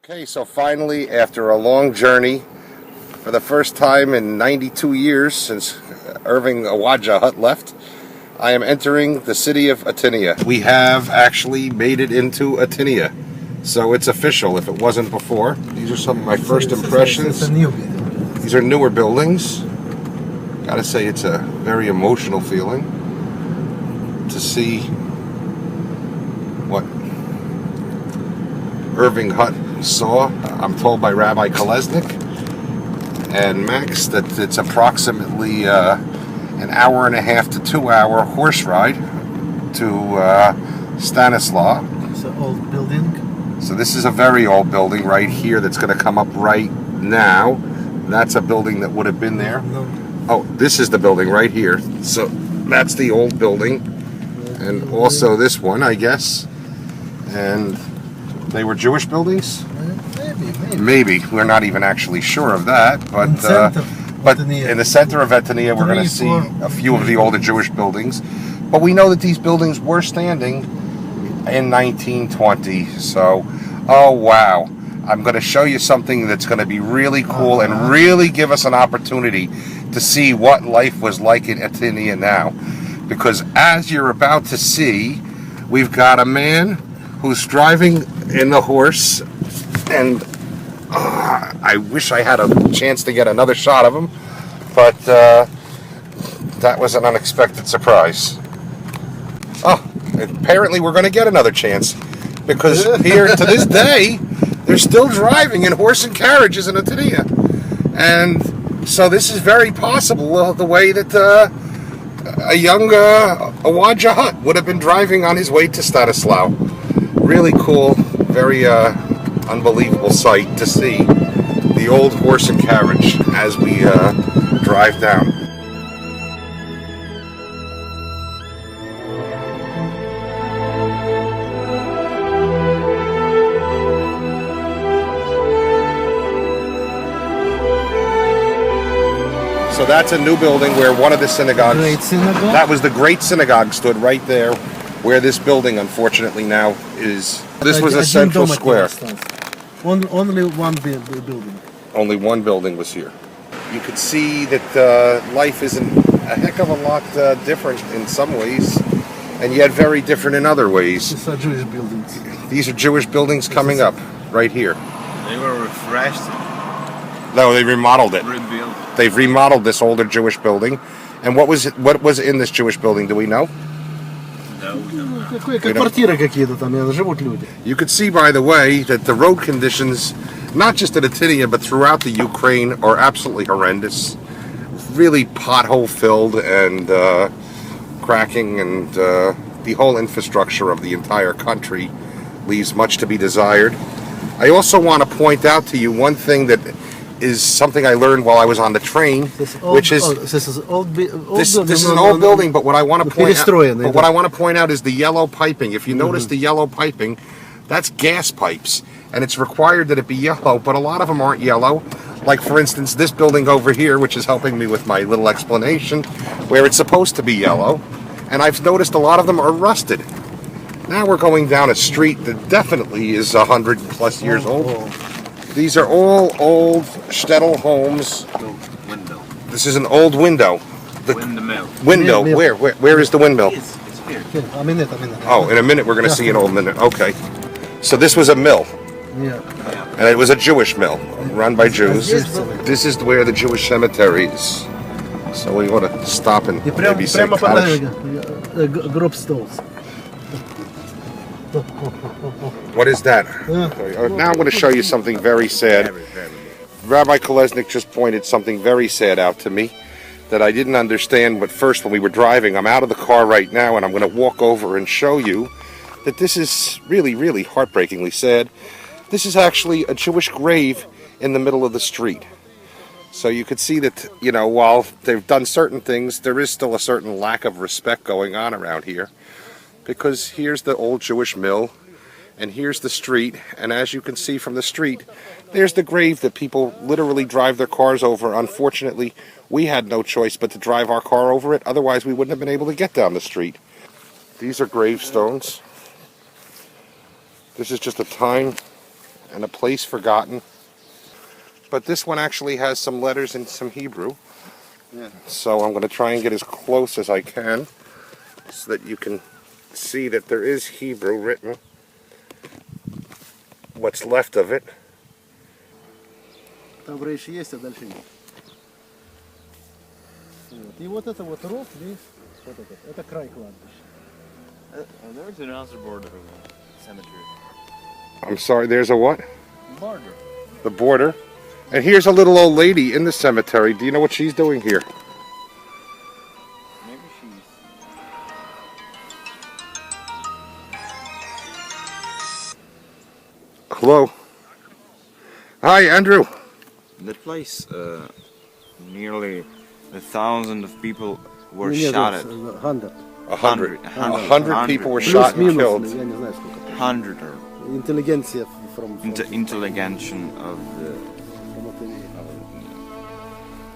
Okay, so finally, after a long journey, for the first time in 92 years since Irving Awaja Hut left, I am entering the city of Otiniya. We have actually made it into Otiniya, so it's official if it wasn't before. These are some of my first impressions. These are newer buildings. Gotta say, it's a very emotional feeling to see what Irving Hut saw. I'm told by Rabbi Kolesnik and Max that it's approximately an hour and a half to 2 hour horse ride to Stanislaw. It's an old building. So this is a very old building right here that's going to come up right now. That's a building that would have been there. No. Oh, this is the building right here. So that's the old building. And also this one, I guess. And they were Jewish buildings? Maybe. We're not even actually sure of that. But in the center of Otiniya, we're going to see a few of the older Jewish buildings. But we know that these buildings were standing in 1920. So, oh wow. I'm going to show you something that's going to be really cool and really give us an opportunity to see what life was like in Otiniya now. Because as you're about to see, we've got a man who's driving in the horse, and I wish I had a chance to get another shot of him, but that was an unexpected surprise. Oh, apparently we're going to get another chance, because here to this day, they're still driving in horse and carriages in Otiniya. And so this is very possible, the way that a young Awaja Hut would have been driving on his way to Stanislaw. Really cool, very unbelievable sight to see the old horse and carriage as we drive down. So that's a new building where one of the synagogues, Great synagogue? that was the great synagogue, stood right there where this building unfortunately now is. This was a central square. Only one building. Only one building was here. You could see that life isn't a heck of a lot different in some ways, and yet very different in other ways. These are Jewish buildings. These are Jewish buildings coming up right here. They were refreshed. No, they remodeled it. Rebuilt. They've remodeled this older Jewish building. And what was in this Jewish building? Do we know? No, we don't know. Квартиры какие-то там, живут люди. You could see, by the way, that the road conditions, not just at Otiniya, but throughout the Ukraine, are absolutely horrendous. Really pothole filled and cracking, and the whole infrastructure of the entire country leaves much to be desired. I also want to point out to you one thing that is something I learned while I was on the train, which is this is old this is an old building. But what I want to point out is the yellow piping. If you notice the yellow piping, that's gas pipes, and it's required that it be yellow. But a lot of them aren't yellow. Like for instance, this building over here, which is helping me with my little explanation, where it's supposed to be yellow, and I've noticed a lot of them are rusted. Now we're going down a street that definitely is 100+ years old. These are all old shtetl homes. Window. This is an old window. The Windmill. window. Where is the windmill? It's here. A minute. Oh, in a minute we're going to see an old minute. Okay. So this was a mill, Yeah. and it was a Jewish mill run by Jews. This is where the Jewish cemetery is. So we want to stop and maybe say Kaddish. Гроб stalls. What is that? Now I'm going to show you something very sad. Rabbi Kolesnik just pointed something very sad out to me that I didn't understand. But first, when we were driving, I'm out of the car right now, and I'm going to walk over and show you that this is really, really heartbreakingly sad. This is actually a Jewish grave in the middle of the street. So you could see that, you know, while they've done certain things, there is still a certain lack of respect going on around here. Because here's the old Jewish mill, and here's the street, and as you can see from the street, there's the grave that people literally drive their cars over. Unfortunately, we had no choice but to drive our car over it, otherwise we wouldn't have been able to get down the street. These are gravestones. This is just a time and a place forgotten. But this one actually has some letters in some Hebrew. Yeah. So I'm going to try and get as close as I can so that you can see that there is Hebrew written. What's left of it. Там рейш есть, а дальше нет. Вот. И вот это вот ров, видишь, вот это край кладбища. There's another border of the cemetery. I'm sorry, there's a what? Border. The border. And here's a little old lady in the cemetery. Do you know what she's doing here? Maybe she's... Hello. Hi, Andrew. The place, nearly 1,000 of people were Нет, shot at. 100. 100. 100. 100 people were shot and Плюс-минус, killed. я не знаю сколько. 100 or Интеллигенция from intelligence of the. Отинії.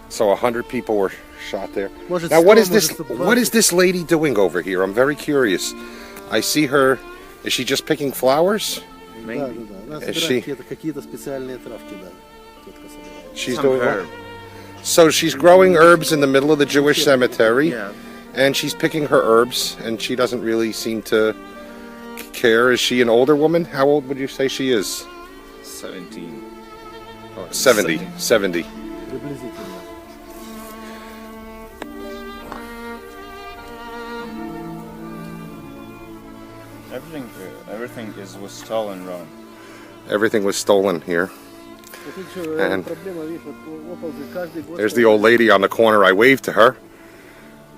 So 100 people were shot there. Может, Now, what is 100, this? может, 120. What is this lady doing over here? I'm very curious. I see her. Is she just picking flowers? Да, да, да. Она Is собирает какие-то специальные травки, да. Тетка собирает. She's Some doing herb. what? So she's growing herbs in the middle of the Jewish cemetery, Yeah. and she's picking her herbs, and she doesn't really seem to care. Is she an older woman? How old would you say she is? 17. 70. 70. Приблизительно. Everything was stolen wrong. Everything was stolen here. Вот еще And проблема, видишь, вот оползы каждый год. There's the old lady on the corner. I waved to her.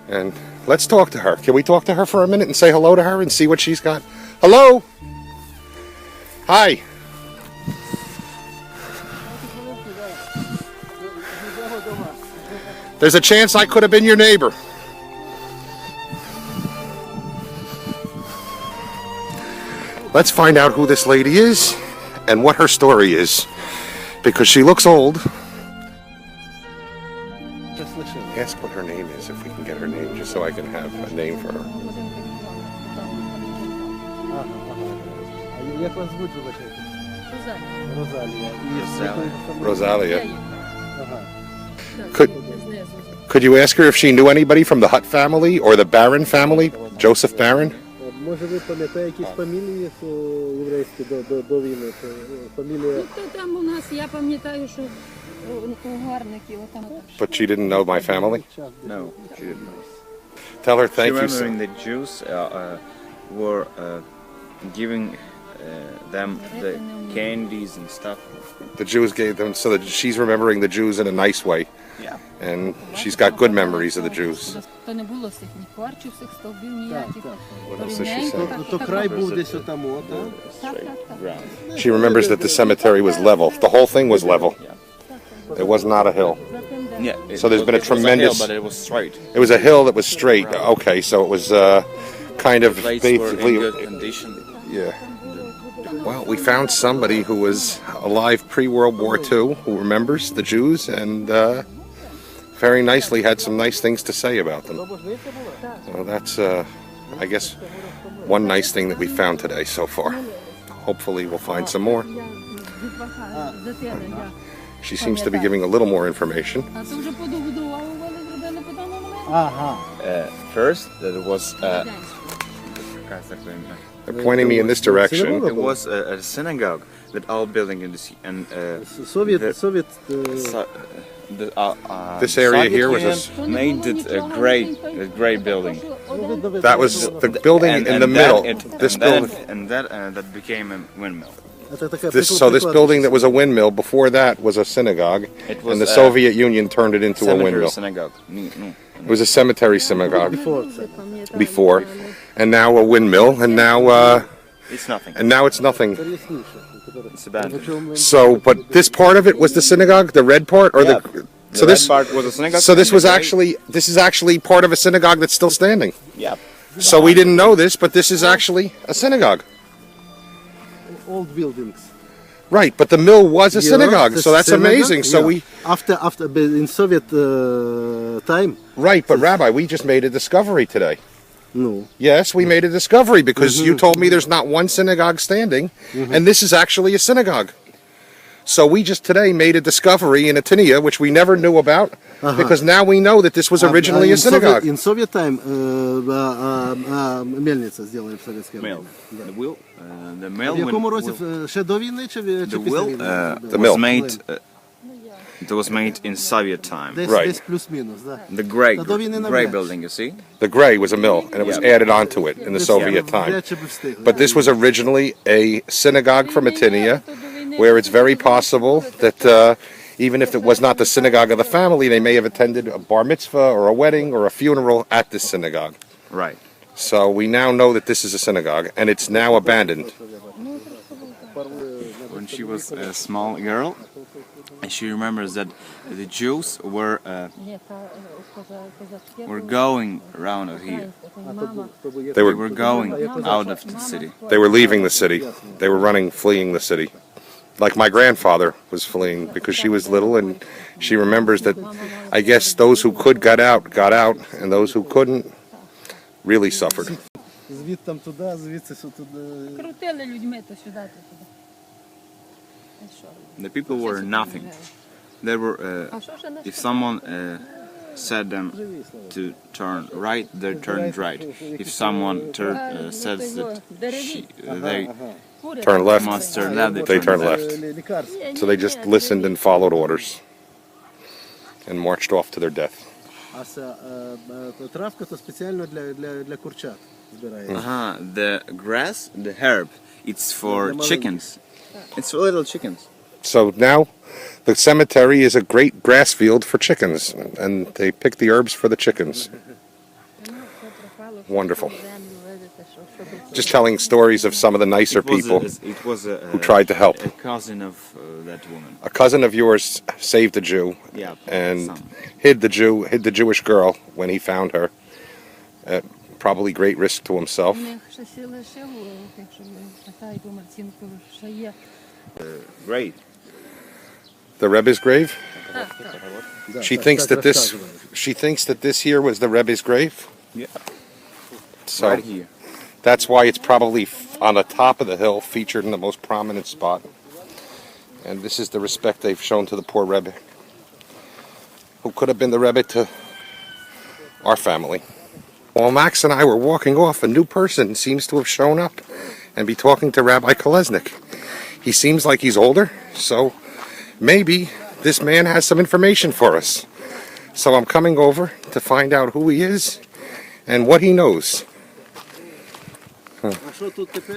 And let's talk to her. Can we talk to her for a minute and say hello to her and see what she's got? Hello? Hi. There's a chance I could have been your neighbor. Let's find out who this lady is and what her story is. Because she looks old. Сейчас слышал. Ask what her name is, if we can get her name, just so I can have a name for her. Ага, ага. А як вас звуть, вибачайте? Розалія. І Rosalia. Ага. Could you ask her if she knew anybody from the Hutt family or the Barron family? Joseph Barron? Може ви пам'ятаєте якісь фамілії єврейські до війни? Фамілія... Ну, то там у нас, я пам'ятаю, що угарники, отам. But she didn't know my family? No, she didn't know. Tell her She thank you, remembering sir. the Jews were giving them the candies and stuff. The Jews gave them, so that she's remembering the Jews in a nice way. Yeah. And she's got good memories of the Jews. То не було всіх ні кварчів, всіх стовбів ніяких. What else does she Рівненько, say? так, То так, край так. був десь отамо, так? Straight ground. She remembers that the cemetery was level. The whole thing was level. It was not a hill. Yeah. So there's been a it was tremendous- hill, but it was straight. It was a hill that was straight. Okay, so it was kind of Plates were in basically... good condition. Yeah. Well, we found somebody who was alive pre-World War II, who remembers the Jews, and very nicely had some nice things to say about them. So that's, I guess, one nice thing that we found today so far. Hopefully we'll find some more. She seems to be giving a little more information. А це вже подобудували, вони зробили подобну момент. Ага. First, that was They're pointing me in this direction. it was a synagogue, that old building in the sea, and Совєт, This area here was a... made it a great building. That was the building in the middle. This building... That became a windmill. So this building that was a windmill, before that was a synagogue, It was and the a Soviet Union turned it into a Cemetery windmill. synagogue. It was a cemetery synagogue Пам'ятаю. before, and now a windmill, and It's nothing. now it's nothing. It's abandoned. So, but this part of it was the synagogue, the red part, or Yeah. so The this red part was a synagogue. so this and was the gray- this is actually part of a synagogue that's still standing. Yeah. So we didn't know this, but this is actually a synagogue. Old buildings. Right, but the mill was a synagogue, the so that's synagogue, amazing. So yeah. we After in Soviet time, right, but Rabbi, we just made a discovery today. ну, Yes, we made a discovery because you told me there's not one synagogue standing, and this is actually a synagogue. So we just today made a discovery in Отинія, which we never knew about, because now we know that this was originally a synagogue. In Soviet time мельниця зроблена в совєтське Mill. время. The wheel. The mill. В якому році? will- Ще до війни чи The після wheel війни? The was mill. made. It was made in Soviet time. Right. Десь плюс-мінус, да. The gray, Та до війни gray навряд. building, you see? The gray was a mill, and it was added onto it in the Soviet time. Навряд чи би встигли. But this was originally a synagogue from Отинія, where it's very possible that even if it was not the synagogue of the family, they may have attended a bar mitzvah or a wedding or a funeral at this synagogue. Right. So we now know that this is a synagogue, and it's now abandoned. When she was a small girl, she remembers that the Jews were going around of here. They They were were going out of the city. they were leaving the city. They were running, fleeing the city. Like my grandfather was fleeing because she was little, and she remembers that I guess those who could got out, and those who couldn't really suffered. Звідти туди, звідси туди. Крутили людьми то сюди, то туди. А що? The people were nothing. They were. А що ж не If someone said them to turn right, they turned right. If someone says that they Turn left. must turn left, They they turn turn left. left. Лікарство. So they just listened and followed orders and marched off to their death. А ця травка то спеціально для курчат збирається. The grass, the herb, it's for chickens. It's for little chickens. So now the cemetery is a great grass field for chickens, and they pick the herbs for the chickens. Wonderful. Just telling stories of some of the nicer people It was who tried to help. a cousin of that woman. A cousin of yours saved a Jew Yeah. and Son. hid the Jewish girl when he found her. At probably great risk to himself. У них ще сіли ще голову, якщо така і по Марцінку ще є. Great. The Rebbe's grave? She так, thinks так that this розказували. she thinks that this here was the Rebbe's grave. Yeah. So Right here. that's why it's probably on the top of the hill, featured in the most prominent spot. And this is the respect they've shown to the poor Rebbe, who could have been the Rebbe to our family. While Max and I were walking off, a new person seems to have shown up and be talking to Rabbi Kolesnik. He seems like he's older, so maybe this man has some information for us. So I'm coming over to find out who he is and what he knows. А що тут тепер?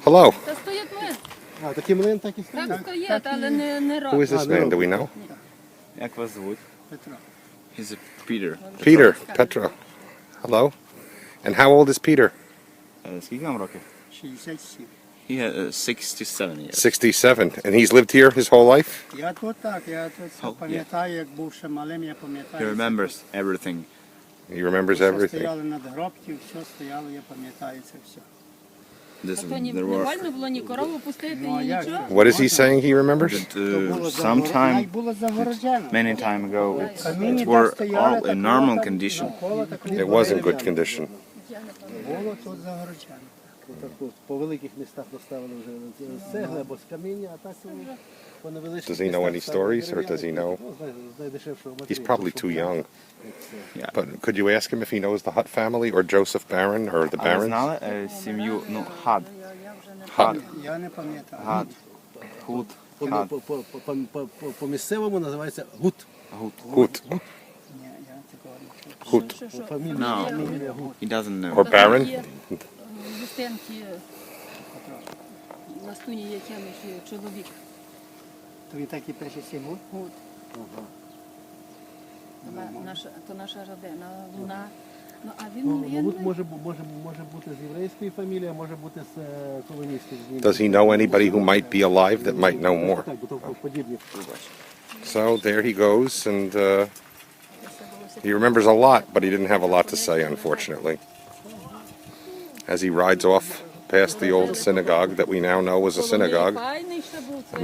Hello, Та стоїть млин. А, такий млин так і стоїть. Так стоїть, але не who is робить. this man? Do we know? Як вас звуть? He's a Peter. Peter, Petra. Hello. And how old is Peter? Скільки вам років? 67. He had 67 years. 67. And he's lived here his whole life? Я тут так, я тут все Oh, yeah. пам'ятаю, як був ще малим, я He пам'ятаю. remembers everything. He remembers Все everything. стояли над гробків, все стояло, я пам'ятаю це все. This, А то ні, there не were можна було ні корову пустити, Ну, а ні як нічого. же? What is he saying he remembers? that Було sometime, було загороджено. many time ago, Камінні it там were стояли, all так in було normal там condition. навколо, так It was in good condition. було тут загороджено. Отак от по великих містах доставили вже з цегли або з каміння, а так по невеличких Does he know містах any ставили stories, or does he дерев'яні. know? Ну, найдешевшого He's матеріалу, probably щоб too young. Yeah. But could you ask him if he knows the Hutt family or Joseph Barron or the А ви Barons? знали сім'ю, ну, Хатт, Hutt. Я не пам'ятаю. Хатт, Хут, По, Хатт, по місцевому називається гут. Гут. Hut. Ні, я такого не чув. Hut. Фамілія, No, фамілія гут. he doesn't know. Or Barron? Юстенки на стуні є тямий чоловік. То він так і пише сім'ю. От. То наша родина, вона. Ну, а він, Ну, я гут не- може бути з єврейської фамілії, а може бути з колоністських. Does he know anybody who might be alive that might know more? Так, бо то подібні. So there he goes, and he remembers a lot, but he didn't have a lot to say, unfortunately. As he rides off past the old synagogue that we now know was a synagogue, Файний ще був цей.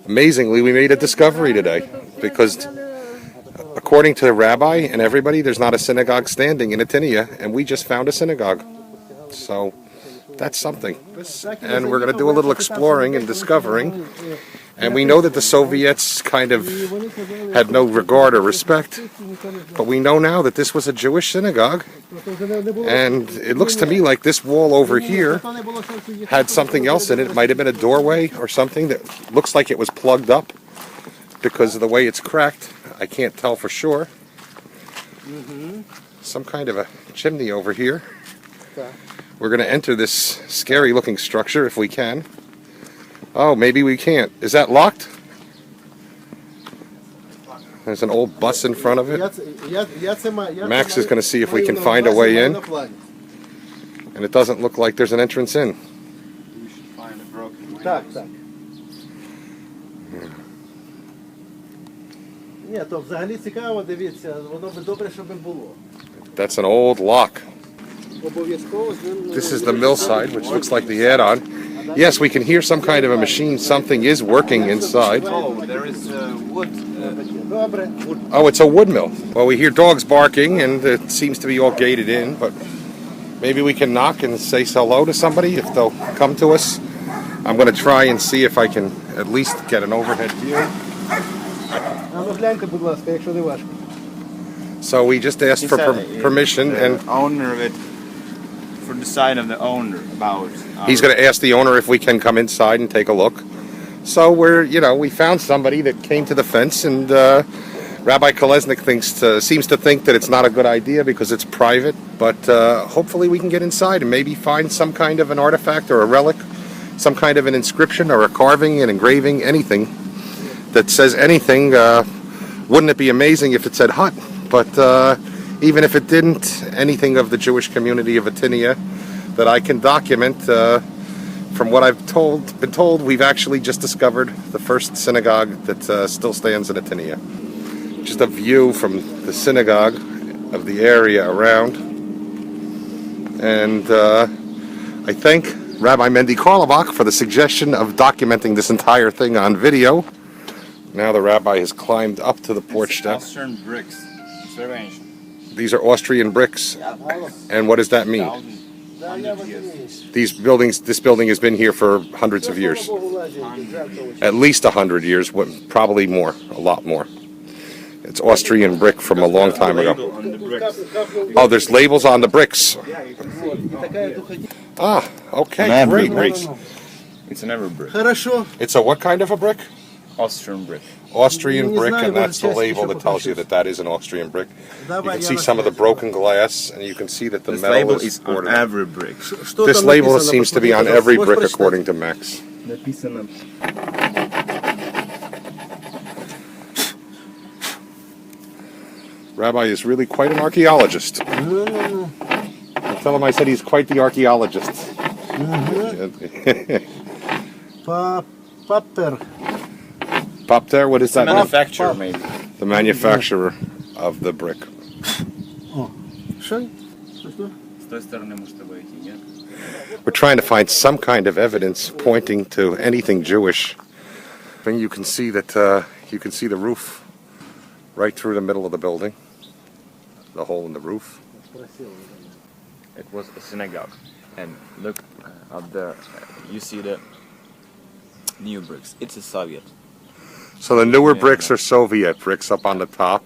amazingly, we made a discovery today, because according to the rabbi and everybody, there's not a synagogue standing in Otинія, and we just found a synagogue. So that's something. And we're going to do a little exploring and discovering. And we know that the Soviets kind of had no regard or respect, but we know now that this was a Jewish synagogue. And it looks to me like this wall over here had something else in it. It might have been a doorway or something that looks like it was plugged up because of the way it's cracked. I can't tell for sure. Some kind of a chimney over here. We're going to enter this scary looking structure if we can. Oh, maybe we can't. Is that locked? There's an old bus in front of it. Max is going to see if we can find a way in. And it doesn't look like there's an entrance in. We should find a broken window. Так. Ні, то взагалі цікаво, дивіться, воно би добре, щоб було. That's an old lock. Обов'язково з ним... This is the mill side, which looks like the add-on. Yes, we can hear some kind of a machine. Something is working inside. Oh, there is wood. Добре. Oh, it's a wood mill. Well, we hear dogs barking, and it seems to be all gated in, but maybe we can knock and say hello to somebody if they'll come to us. I'm going to try and see if I can at least get an overhead view. А ну гляньте, будь ласка, якщо не важко. So we just asked for permission, and The owner of it, for the side of the owner about. he's going to ask the owner if we can come inside and take a look. So we found somebody that came to the fence, and Rabbi Kolesnik seems to think that it's not a good idea because it's private, but hopefully we can get inside and maybe find some kind of an artifact or a relic, some kind of an inscription or a carving, an engraving, anything that says anything. Wouldn't it be amazing if it said Hut? But even if it didn't, anything of the Jewish community of Otинія that I can document. From what I've been told, we've actually just discovered the first synagogue that still stands in Otинія. Just a view from the synagogue of the area around. And I thank Rabbi Mendy Karlebach for the suggestion of documenting this entire thing on video. Now the rabbi has climbed up to the porch step. Austrian bricks. It's very ancient. These are Austrian bricks. And what does that mean? 100 years. This building has been here for hundreds of years. At least 100 years, probably more, a lot more. It's Austrian brick from a long time ago. On the bricks. Oh, there's labels on the bricks. Ah, okay, great. It's an ever brick. Хорошо. It's a what kind of a brick? Austrian brick. Austrian brick, and that's the label that tells you that is an Austrian brick. You can see some of the broken glass, and you can see that the This metal label is is on ordered. every brick. This label seems to be on every brick according to Max. Написано. Rabbi is really quite an archaeologist. I tell him I said he's quite the archaeologist. Папер. Pop there, what is that? Manufacturer maybe. The manufacturer of the brick. Що? С той стороны можете выйти, нет? We're trying to find some kind of evidence pointing to anything Jewish. And you can see that the roof right through the middle of the building. The hole in the roof. It was a synagogue. And look up there, you see the new bricks. It's a Soviet. So the newer bricks are Soviet bricks up on the top.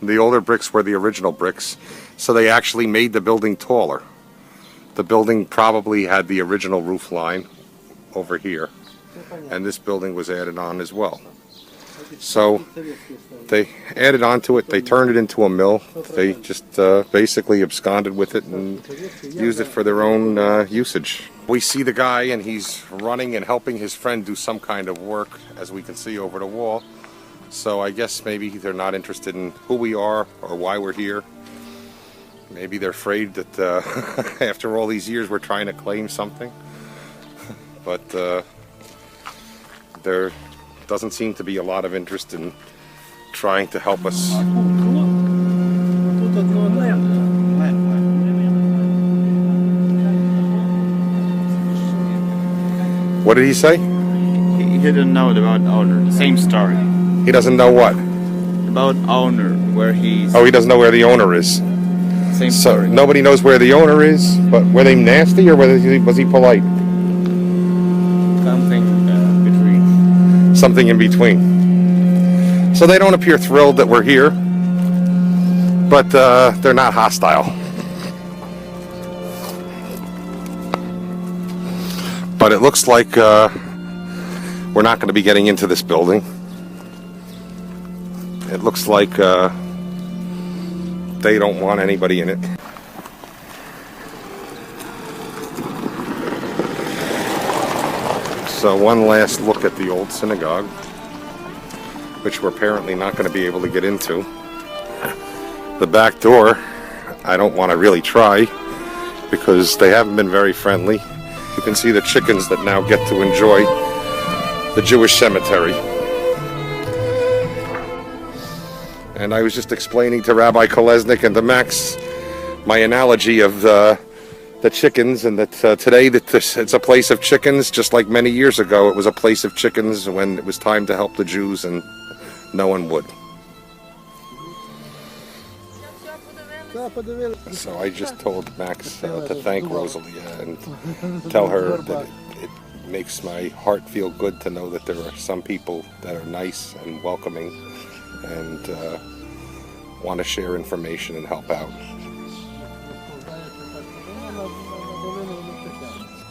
The older bricks were the original bricks. So they actually made the building taller. The building probably had the original roof line over here. And this building was added on as well. So they added on to it, they turned it into a mill. They just basically absconded with it and used it for their own usage. We see the guy and he's running and helping his friend do some kind of work, as we can see over the wall. So I guess maybe they're not interested in who we are or why we're here. Maybe they're afraid that after all these years we're trying to claim something. But there doesn't seem to be a lot of interest in trying to help us. What did he say? He didn't know about owner. Same story. He doesn't know what? About owner, where he's. Oh, he doesn't know where the owner is. Same So story. nobody knows where the owner is, but were they nasty or was he polite? Something between. Something in between. So they don't appear thrilled that we're here, but they're not hostile. But it looks like we're not going to be getting into this building. It looks like they don't want anybody in it. So one last look at the old synagogue, which we're apparently not going to be able to get into. The back door, I don't want to really try because they haven't been very friendly. You can see the chickens that now get to enjoy the Jewish cemetery. And I was just explaining to Rabbi Kolesnik and to Max my analogy of the chickens, and that today it's a place of chickens, just like many years ago it was a place of chickens when it was time to help the Jews and no one would. So I just told Max to thank Rosalia and tell her that it makes my heart feel good to know that there are some people that are nice and welcoming and want to share information and help out.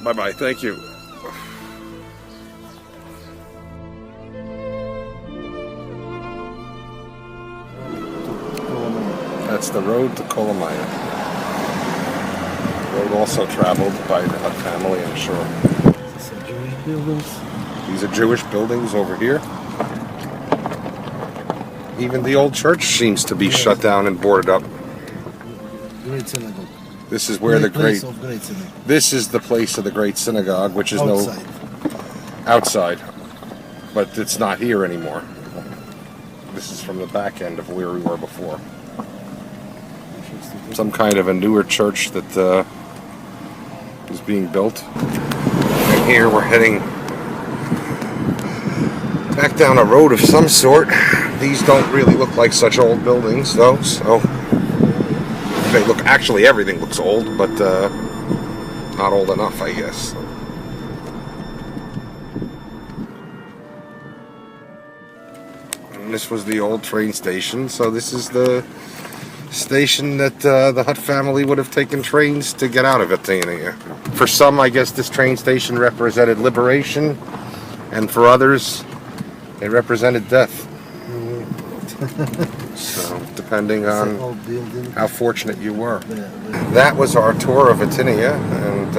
Bye-bye, thank you. That's the road to Kolomaya. Road also traveled by the Hutt family, I'm sure. Some Jewish buildings. These are Jewish buildings over here. Even the old church seems to be shut down and boarded up. Great synagogue. This is where the Place great... of great synagogue. This is the place of the great synagogue, which is Outside. outside, but it's not here anymore. This is from the back end of where we were before. Some kind of a newer church that is being built. And here we're heading back down a road of some sort. These don't really look like such old buildings, though, so they look, actually everything looks old, but not old enough, I guess. And this was the old train station, so this is the station that the Hutt family would have taken trains to get out of Otinія. For some, I guess this train station represented liberation, and for others, it represented death. So, depending on Old building. how fortunate you were. Yeah. That was our tour of Otинія, and